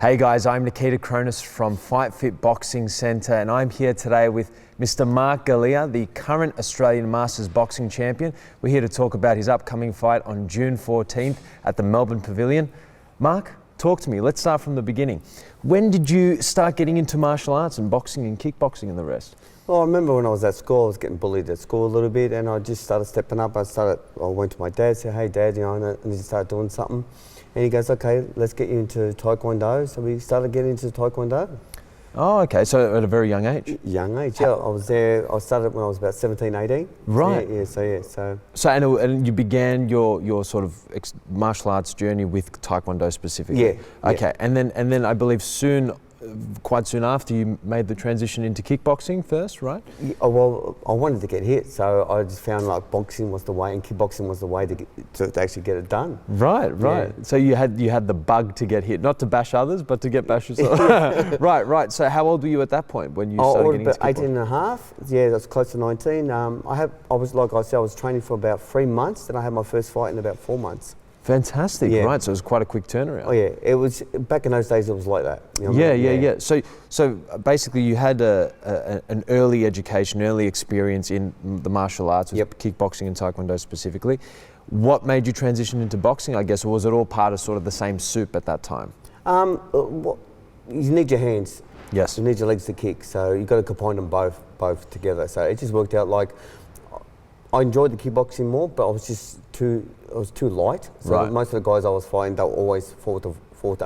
Hey guys, I'm Nikita Cronus from Fight Fit Boxing Centre, and I'm here today with Mr. Mark Galea, the current Australian Masters Boxing Champion. We're here to talk about his upcoming fight on June 14th at the Melbourne Pavilion. Mark, talk to me. Let's start from the beginning. When did you start getting into martial arts and boxing and kickboxing and the rest? Well, I remember when I was at school, I was getting bullied at school a little bit, and I just started stepping up. I went to my dad, said, "Hey Dad, I need to start doing something." And he goes, "Okay, let's get you into Taekwondo." So we started getting into Taekwondo. Oh, okay. So at a very young age? Young age, yeah. I was there, I started when I was about 17, 18. Right. So and you began your sort of martial arts journey with Taekwondo specifically? Yeah. Okay. Yeah. And then I believe quite soon after, you made the transition into kickboxing first, right? Yeah, well, I wanted to get hit, so I just found like boxing was the way and kickboxing was the way to actually get it done. Right. Yeah. So you had the bug to get hit, not to bash others, but to get bashed yourself. Right. So how old were you at that point when you started getting into kickboxing? 18 and a half. Yeah, that's close to 19. I was training for about 3 months, then I had my first fight in about 4 months. Fantastic, yeah. Right, so it was quite a quick turnaround. Oh yeah, it was, back in those days it was like that. You know yeah. So basically you had an early education, early experience in the martial arts, kickboxing and Taekwondo specifically. What made you transition into boxing, I guess, or was it all part of sort of the same soup at that time? You need your hands. Yes. You need your legs to kick, so you've got to combine them both together. So it just worked out like, I enjoyed the kickboxing more, but I was too light. So most of the guys I was fighting, they were always 4 to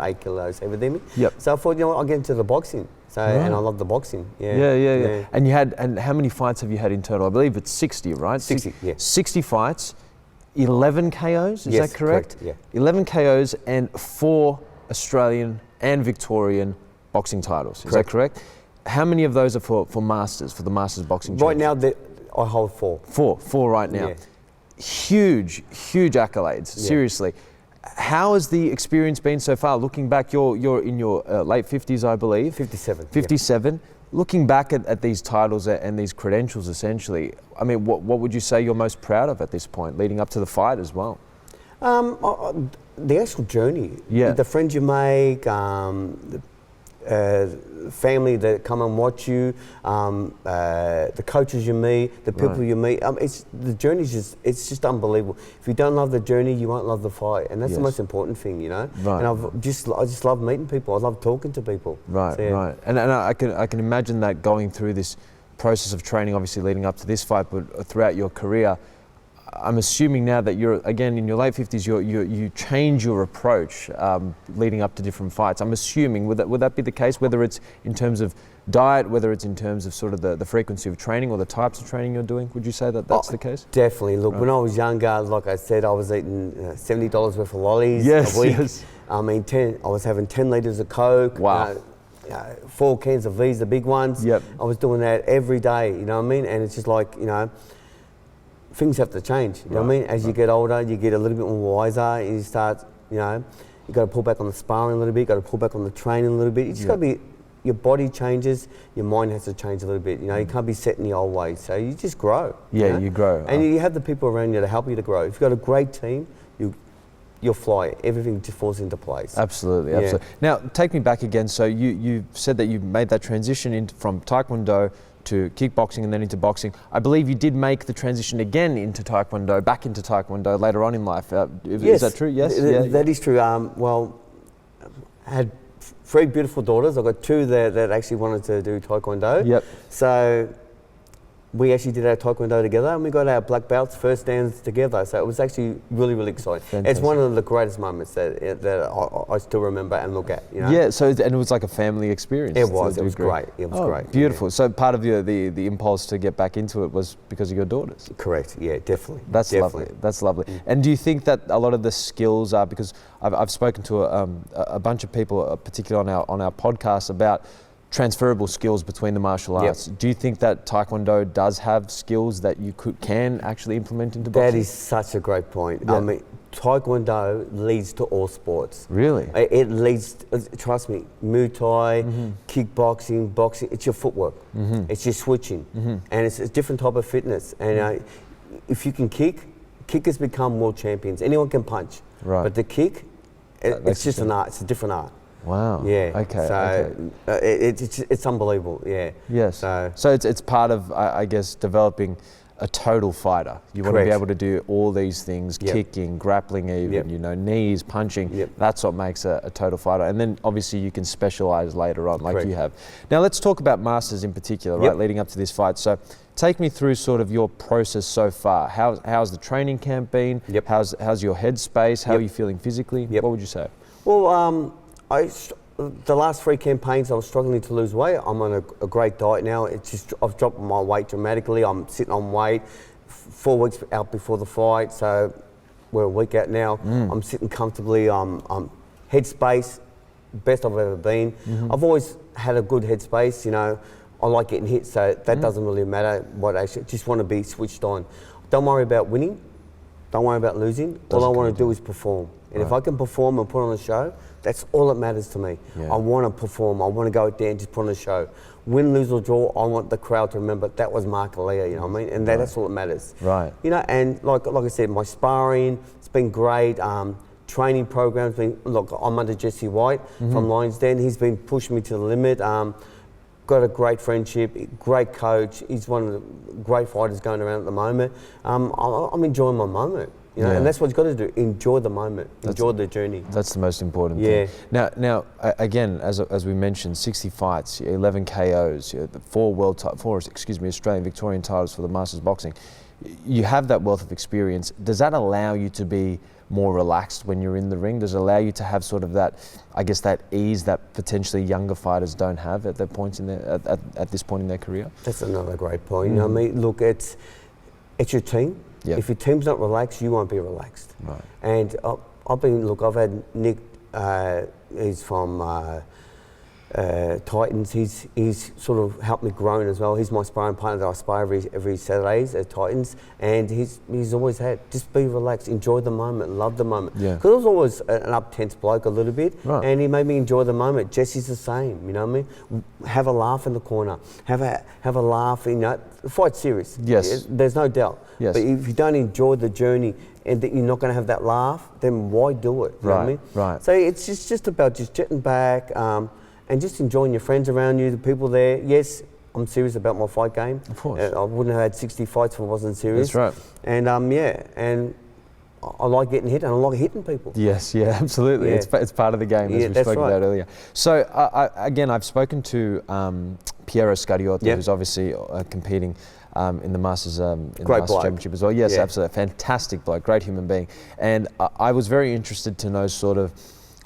8 kilos heavier than me. Yep. So I thought, I'll get into the boxing. So and I love the boxing. Yeah. And how many fights have you had in total? I believe it's 60, right? 60, yeah. 60 fights, 11 KOs, is that correct? Yeah. 11 KOs and 4 Australian and Victorian boxing titles, is that correct? How many of those are for Masters, for the Masters Boxing Championship? Right now, I hold 4. Four right now. Yeah. Huge accolades, seriously. How has the experience been so far? Looking back, you're in your late 50s, I believe. 57. 57. Yeah. Looking back at these titles and these credentials, essentially, I mean, what would you say you're most proud of at this point, leading up to the fight as well? The actual journey. Yeah. The friends you make, family that come and watch you, the coaches you meet, the people you meet. The journey's it's just unbelievable. If you don't love the journey, you won't love the fight, and that's the most important thing, Right. And I just love meeting people. I love talking to people. Right. So, yeah. Right. And I can imagine that going through this process of training, obviously leading up to this fight, but throughout your career. I'm assuming now that you're, again, in your late 50s, you change your approach leading up to different fights. I'm assuming, would that be the case, whether it's in terms of diet, whether it's in terms of sort of the frequency of training or the types of training you're doing? Would you say that that's the case? Definitely. Look, when I was younger, like I said, I was eating $70 worth of lollies a week. Yes. I mean, I was having 10 litres of Coke. Wow. 4 cans of V's, the big ones. Yep. I was doing that every day, you know what I mean? And it's just like, things have to change, you know what I mean? As you get older, you get a little bit more wiser, and you start, you got to pull back on the sparring a little bit, you got to pull back on the training a little bit. You just got to be, your body changes, your mind has to change a little bit, you can't be set in the old ways, so you just grow. Yeah, you grow. And you have the people around you to help you to grow. If you've got a great team, you'll fly. Everything just falls into place. Absolutely. Now, take me back again. So you said that you made that transition from Taekwondo to kickboxing and then into boxing. I believe you did make the transition again into Taekwondo, back into Taekwondo later on in life. Is that true? Yes? That is true. I had 3 beautiful daughters. I've got 2 that actually wanted to do Taekwondo. Yep. So we actually did our Taekwondo together, and we got our black belts, first dance together. So it was actually really, really exciting. Fantastic. It's one of the greatest moments that I still remember and look at. Yeah. And it was like a family experience. It was. It was great. It was great. Beautiful. Yeah. So part of the impulse to get back into it was because of your daughters. Correct. Yeah. Definitely. That's lovely. That's lovely. And do you think that a lot of the skills are, because I've spoken to a bunch of people, particularly on our podcast, about transferable skills between the martial arts. Do you think that Taekwondo does have skills that you can actually implement into boxing? That is such a great point. I mean, Taekwondo leads to all sports. Really? It leads, trust me, Muay Thai, kickboxing, boxing, it's your footwork. It's your switching. And it's a different type of fitness. And if you can kickers become world champions. Anyone can punch. Right. But the kick, it's just an art, it's a different art. Wow. Yeah. Okay. So it's unbelievable. Yeah. Yes. So it's part of, I guess, developing a total fighter. You want to be Correct. able to do all these things, Yep. kicking, grappling even, Yep. you know, knees, punching. Yep. That's what makes a total fighter. And then obviously you can specialize later on like Correct. you have. Now let's talk about Masters in particular, right, Yep. leading up to this fight. So take me through sort of your process so far. How's the training camp been? Yep. How's your headspace? How Yep. are you feeling physically? Yep. What would you say? Well, the last 3 campaigns I was struggling to lose weight. I'm on a great diet now. It's just I've dropped my weight dramatically. I'm sitting on weight. 4 weeks out before the fight, so we're a week out now. I'm sitting comfortably. I'm headspace, best I've ever been. I've always had a good headspace. You know, I like getting hit, so that doesn't really matter. What I just want to be switched on. Don't worry about winning. Don't worry about losing. All I want to do is perform. And if I can perform and put on a show, that's all that matters to me. Yeah. I want to perform. I want to go out there and just put on a show. Win, lose or draw, I want the crowd to remember that was Mark Galea, you know what I mean? And that's all that matters. Right. You know, and like I said, my sparring, it's been great. Training programs, look, I'm under Jesse White from Lions Den. He's been pushing me to the limit. Got a great friendship, great coach. He's one of the great fighters going around at the moment. I'm enjoying my moment, you know, and that's what you've got to do. Enjoy the moment, enjoy the journey. That's the most important thing. Now, again, as we mentioned, 60 fights, 11 KOs, the 4 Australian Victorian titles for the Masters Boxing. You have that wealth of experience. Does that allow you to be more relaxed when you're in the ring? Does it allow you to have sort of that, I guess, that ease that potentially younger fighters don't have at that point in their, at this point in their career? That's another great point. You know what I mean? Look, it's your team. Yep. If your team's not relaxed, you won't be relaxed. Right. And I've had Nick, he's from Titans. He's sort of helped me grow as well. He's my sparring partner that I spar every Saturdays at Titans, and he's always had just be relaxed, enjoy the moment, love the moment. Yeah. Because I was always an up-tense bloke a little bit, Right. and he made me enjoy the moment. Jesse's the same, you know what I mean? Have a laugh in the corner, have a laugh. You know, the fight's serious. Yes. There's no doubt. Yes. But if you don't enjoy the journey and that you're not going to have that laugh, then why do it? You know what I mean? Right. So it's just about just jetting back. And just enjoying your friends around you, the people there. Yes, I'm serious about my fight game. Of course. I wouldn't have had 60 fights if I wasn't serious. That's right. And and I like getting hit and I like hitting people. Yes, yeah, absolutely. Yeah. It's part of the game, as we that's spoke right. about earlier. So, again, I've spoken to Piero Scariotto, Yeah. who's obviously competing in the Masters, Great bloke. Championship as well. Yes, Yeah. absolutely. Fantastic bloke, great human being. And I was very interested to know sort of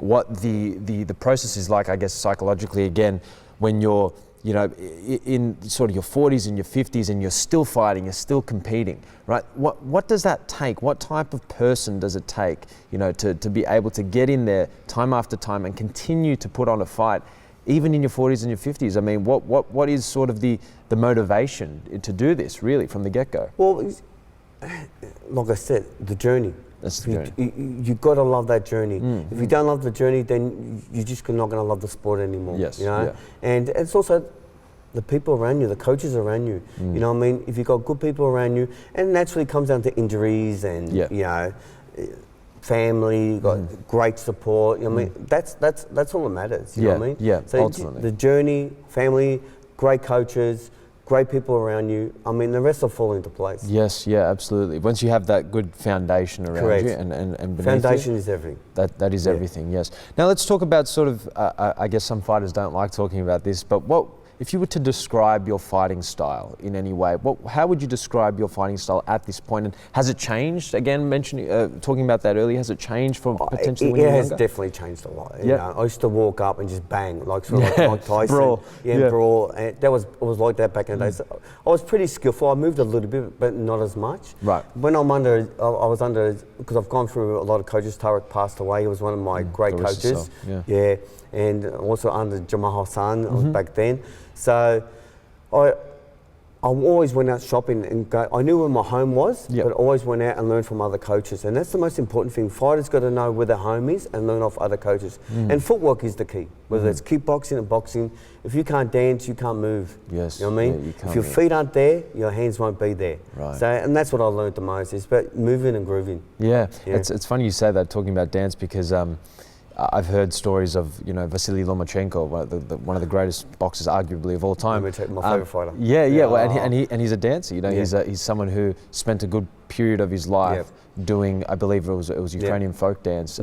what the process is like, I guess, psychologically, again, when you're, you know, in sort of your 40s and your 50s and you're still fighting, you're still competing, right? What does that take? What type of person does it take, you know, to be able to get in there time after time and continue to put on a fight, even in your 40s and your 50s? I mean, what is sort of the motivation to do this, really, from the get-go? Well, like I said, the journey. That's the journey. You've got to love that journey. If you don't love the journey, then you're just not going to love the sport anymore. Yes, You know? yeah. And it's also the people around you, the coaches around you. You know what I mean? If you've got good people around you, and naturally it comes down to injuries and, Yeah. you know, family, you've got great support. You know what I mean? That's all that matters. You know what I mean? Yeah, So ultimately. the journey, family, great coaches, great people around you. I mean, the rest will fall into place. Yes, yeah, absolutely. Once you have that good foundation around Correct. you and beneath Foundation you, is everything. that is Yeah. everything, yes. Now let's talk about sort of, I guess some fighters don't like talking about this, but if you were to describe your fighting style in any way, how would you describe your fighting style at this point? And has it changed? Again, talking about that earlier, has it changed from potentially when you It were has younger? definitely changed a lot. You Yeah. know, I used to walk up and just bang, like sort of like Mike Tyson. Brawl. Yeah. Brawl. And it was like that back in the days. I was pretty skillful. I moved a little bit, but not as much. Right. When I was under, because I've gone through a lot of coaches. Tarek passed away. He was one of my great God rest his coaches. soul. Yeah. And also under Jamal Hassan back then. So I always went out shopping and I knew where my home was, Yep. but I always went out and learned from other coaches. And that's the most important thing. Fighters got to know where their home is and learn off other coaches. And footwork is the key, whether it's kickboxing or boxing. If you can't dance, you can't move. Yes. You know what I mean? Yeah, you can't if your move. feet aren't there, your hands won't be there. Right. So, and that's what I learned the most is about moving and grooving. Yeah, Yeah. it's funny you say that, talking about dance, because I've heard stories of, Vasily Lomachenko, one of the greatest boxers, arguably, of all time. My favourite fighter. Yeah. Well, and he's a dancer. Yeah. He's someone who spent a good period of his life doing, I believe it was Ukrainian folk dance.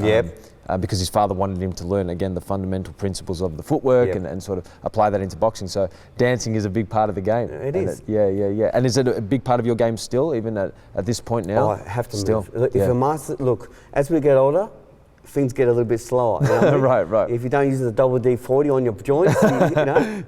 Because his father wanted him to learn, again, the fundamental principles of the footwork and sort of apply that into boxing. So dancing is a big part of the game. It is. Yeah. And is it a big part of your game still, even at this point now? Oh, I have to still move. If a master, look, as we get older, things get a little bit slower. You know what I mean? Right. If you don't use the double D40 on your joints, but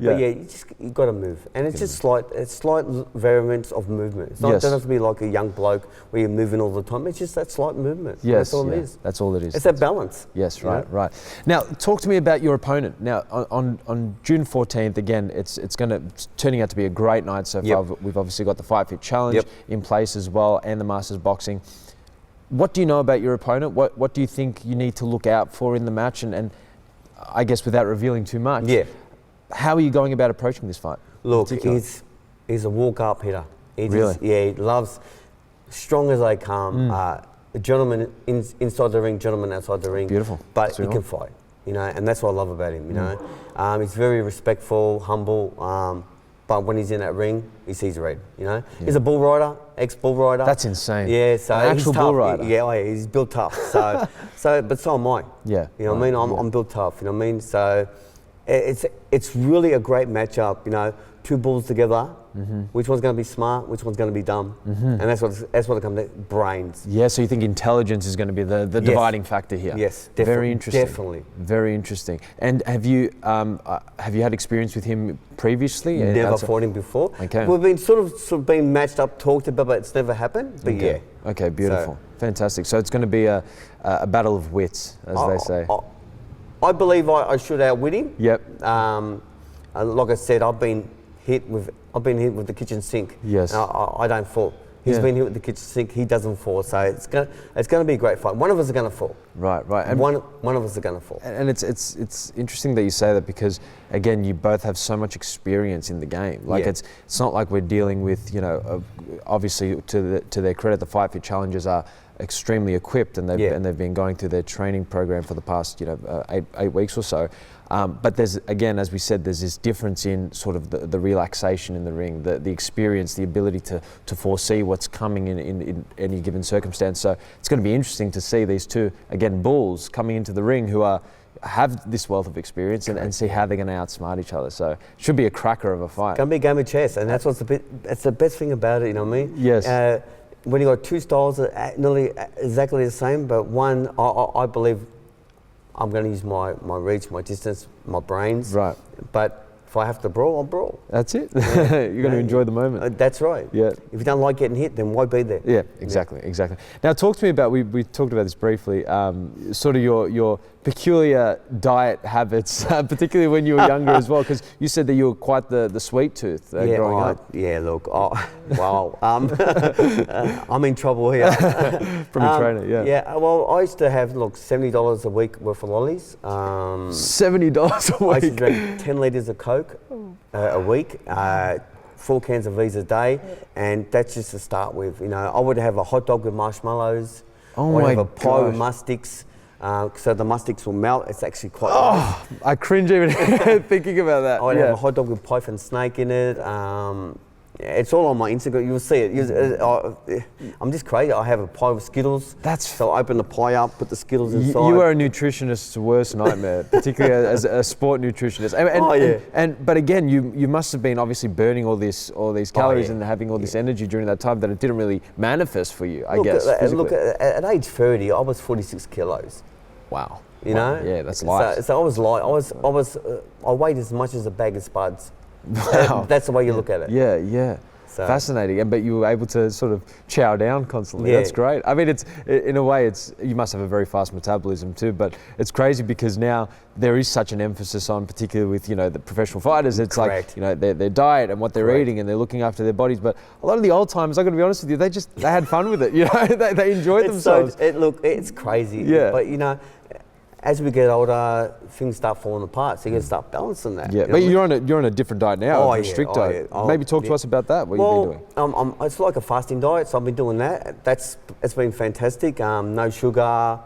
you've got to move. And it's just slight variants of movement. It doesn't have to be like a young bloke where you're moving all the time. It's just that slight movement. Yes, that's all it is. That's all it is. It's that balance. Yes, right. Now, talk to me about your opponent. Now, on June 14th, again, it's turning out to be a great night so far. We've obviously got the Fight Fit Challenge in place as well, and the Masters Boxing. What do you know about your opponent? What do you think you need to look out for in the match? And I guess without revealing too much, how are you going about approaching this fight? Look, he's a walk-up hitter. He loves strong as they come. A gentleman inside the ring, gentleman outside the ring. Beautiful. But he can fight, and that's what I love about him. He's very respectful, humble. But when he's in that ring, he sees red. He's a bull rider, ex-bull rider. That's insane. Yeah, so an actual bull rider. He's built tough. But so am I. Yeah. You know what I mean? I'm built tough. You know what I mean? So it's really a great matchup. Two bulls together. Which one's going to be smart? Which one's going to be dumb? And that's what it comes to. Brains. Yeah. So you think intelligence is going to be the dividing factor here? Yes. Definitely. Very interesting. Definitely. Very interesting. And have you had experience with him previously? Never fought him before. Okay. We've been sort of been matched up, talked about, but it's never happened. But Okay. Beautiful. Fantastic. So it's going to be a battle of wits, as they say. I believe I should outwit him. Yep. Like I said, I've been hit with the kitchen sink. Yes. I don't fall. He's been hit with the kitchen sink. He doesn't fall. So it's gonna be a great fight. One of us is gonna fall. Right. And one of us is gonna fall. And it's interesting that you say that, because again, you both have so much experience in the game. Like it's not like we're dealing with, obviously to their credit, the Fight Fit challengers are extremely equipped, and they've been going through their training program for the past 8 weeks or so. But there's, again, as we said, there's this difference in sort of the relaxation in the ring, the experience, the ability to foresee what's coming in any given circumstance. So it's going to be interesting to see these two, again, bulls coming into the ring who have this wealth of experience and see how they're going to outsmart each other. So it should be a cracker of a fight. It's going to be a game of chess, and that's the best thing about it, you know what I mean? Yes. When you got two styles that are nearly exactly the same, but one, I believe I'm going to use my reach, my distance, my brains. Right. But if I have to brawl, I'll brawl. That's it. You're going to enjoy the moment. That's right. Yeah. If you don't like getting hit, then why be there? Yeah, exactly. Now, talk to me about, we talked about this briefly, sort of your peculiar diet habits, particularly when you were younger as well, because you said that you were quite the sweet tooth growing up. Yeah, look, wow. I'm in trouble here. From your trainer, yeah. Yeah, well, I used to have, $70 a week worth of lollies. $70 a week? I used to drink 10 litres of Coke a week. 4 cans of V's a day, and that's just to start with. I would have a hot dog with marshmallows. Oh I'd my have a pie with gosh. mustics, so the mustics will melt. It's actually quite nice. I cringe even thinking about that. I'd have a hot dog with python snake in it. It's all on my Instagram. You'll see it. I'm just crazy. I have a pie with Skittles. So I open the pie up, put the Skittles inside. You are a nutritionist's worst nightmare, particularly as a sport nutritionist. But again, you must have been obviously burning all these calories and having all this energy during that time that it didn't really manifest for you, I guess. Look, at age 30, I was 46 kilos. Wow. Yeah, that's light. So I was light. I weighed as much as a bag of spuds. Wow. That's the way you look at it. Yeah. So. Fascinating, but you were able to sort of chow down constantly. Yeah. That's great. I mean, it's in a way, you must have a very fast metabolism too. But it's crazy because now there is such an emphasis on, particularly with the professional fighters. It's Correct. like their diet and what they're eating, and they're looking after their bodies. But a lot of the old timers, I'm going to be honest with you, they had fun with it. They enjoyed themselves. It's crazy. Yeah. But as we get older, things start falling apart, so you got to start balancing that. Yeah, but you're on a different diet now, a strict diet. Maybe talk to us about that. What you've been doing? It's like a fasting diet, so I've been doing that. It's been fantastic. No sugar,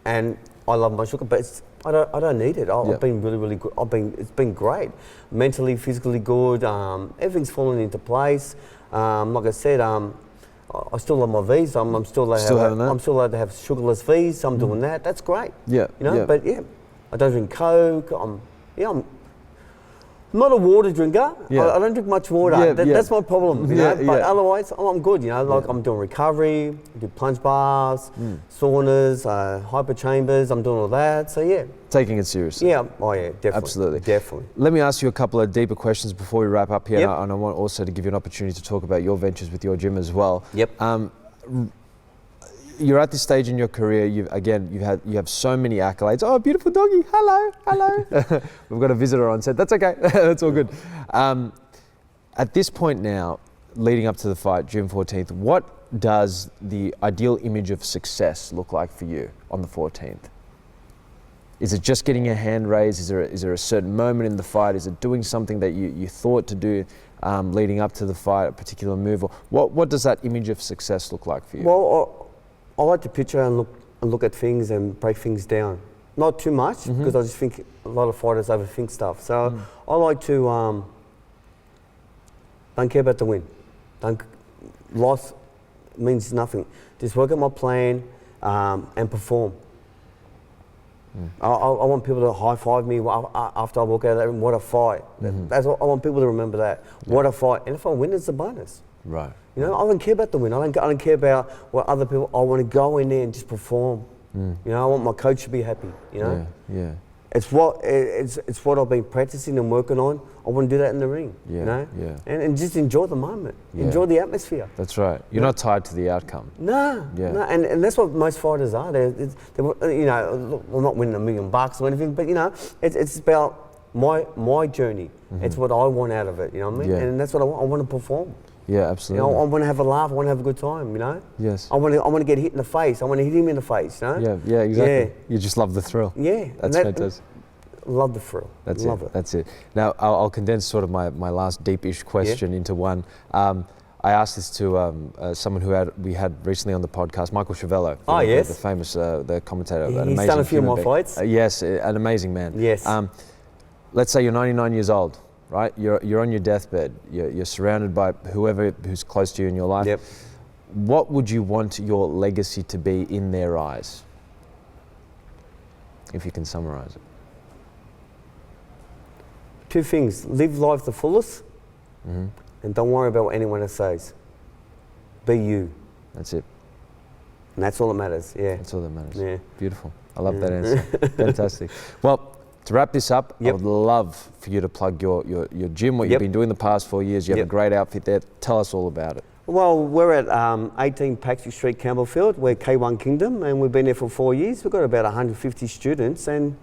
and I love my sugar, but I don't need it. I've been really good. It's been great, mentally, physically good. Everything's fallen into place. Like I said, I still love my V's. I'm still allowed to have sugarless V's. So I'm doing that. That's great. Yeah. You know, but I don't drink Coke. I'm not a water drinker. I don't drink much water. That's my problem. You know? But otherwise, I'm good. You know, like I'm doing recovery, I do plunge baths, saunas, hyper chambers. I'm doing all that. So taking it seriously. Yeah. Oh yeah. Definitely. Absolutely. Definitely. Let me ask you a couple of deeper questions before we wrap up here, and I want also to give you an opportunity to talk about your ventures with your gym as well. Yep. You're at this stage in your career. You have so many accolades. Oh, beautiful doggy! Hello. We've got a visitor on set. That's okay. That's all good. At this point now, leading up to the fight, June 14th, what does the ideal image of success look like for you on the 14th? Is it just getting your hand raised? Is there a certain moment in the fight? Is it doing something that you thought to do leading up to the fight, a particular move? Or what does that image of success look like for you? Well, I like to picture and look at things and break things down. Not too much, because I just think a lot of fighters overthink stuff. So I like to don't care about the win. Loss means nothing. Just work at my plan and perform. I want people to high five me after I walk out of that room. What a fight! That's what I want people to remember. That what a fight! And if I win, it's a bonus. Right. You know, I don't care about the win. I don't care about what other people. I want to go in there and just perform. You know, I want my coach to be happy. You know. Yeah. It's what I've been practicing and working on. I want to do that in the ring. Yeah. You know. Yeah. And just enjoy the moment. Enjoy the atmosphere. That's right. You're not tied to the outcome. No. Yeah. No. And that's what most fighters are. They're you know, well, not winning $1 million or anything, but you know, it's about my journey. It's what I want out of it. You know what I mean? Yeah. And that's what I want. I want to perform. Yeah, absolutely. You know, I want to have a laugh. I want to have a good time. You know. Yes. I want to get hit in the face. I want to hit him in the face. You know. Yeah, exactly. Yeah. You just love the thrill. Yeah. That's fantastic. Love the thrill. Love it. That's it. Now, I'll condense sort of my last deep-ish question into one. I asked this to someone we had recently on the podcast, Michael Chavello. Oh, yes. The famous the commentator. He's done a few of my fights. Yes, an amazing man. Yes. Let's say you're 99 years old, right? You're on your deathbed. You're surrounded by whoever who's close to you in your life. Yep. What would you want your legacy to be in their eyes? If you can summarize it. Two things: live life the fullest, and don't worry about what anyone else says. Be you. That's it. And that's all that matters. Yeah. That's all that matters. Yeah. Beautiful. I love that answer. Fantastic. Well, to wrap this up, I would love for you to plug your gym, what you've been doing the past 4 years. You have a great outfit there. Tell us all about it. Well, we're at 18 Patrick Street, Campbellfield. We're K1 Kingdom, and we've been there for 4 years. We've got about 150 students, and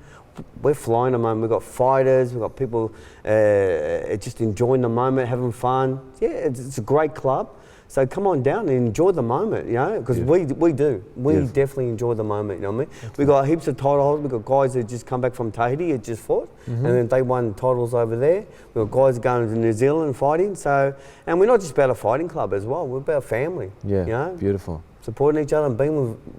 we're flying at the moment. We've got fighters, we've got people just enjoying the moment, having fun. Yeah, it's a great club. So come on down and enjoy the moment, you know, because we do. We definitely enjoy the moment, you know what I mean? We've got heaps of title holders. We've got guys that just come back from Tahiti, that just fought, and then they won titles over there. We've got guys going to New Zealand fighting. So, and we're not just about a fighting club as well. We're about family. Yeah, you know? Beautiful. Supporting each other and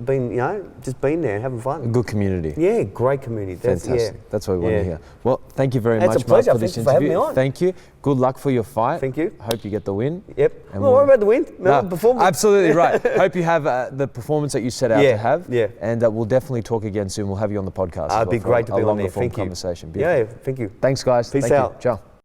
being, you know, just being there, having fun. A good community. Yeah, great community. Fantastic. That's what we want to hear. Well, thank you very much, It's a pleasure. Mark, for this Thank you for having interview. me on. Thank you. Good luck for your fight. Thank you. I hope you get the win. Yep. And Well, what about the win? Performance. Absolutely right. Hope you have the performance that you set out to have. Yeah. And we'll definitely talk again soon. We'll have you on the podcast. It'd be great to be on there. Thank you. Conversation. Yeah, thank you. Thanks, guys. Peace Thank out. You. Ciao.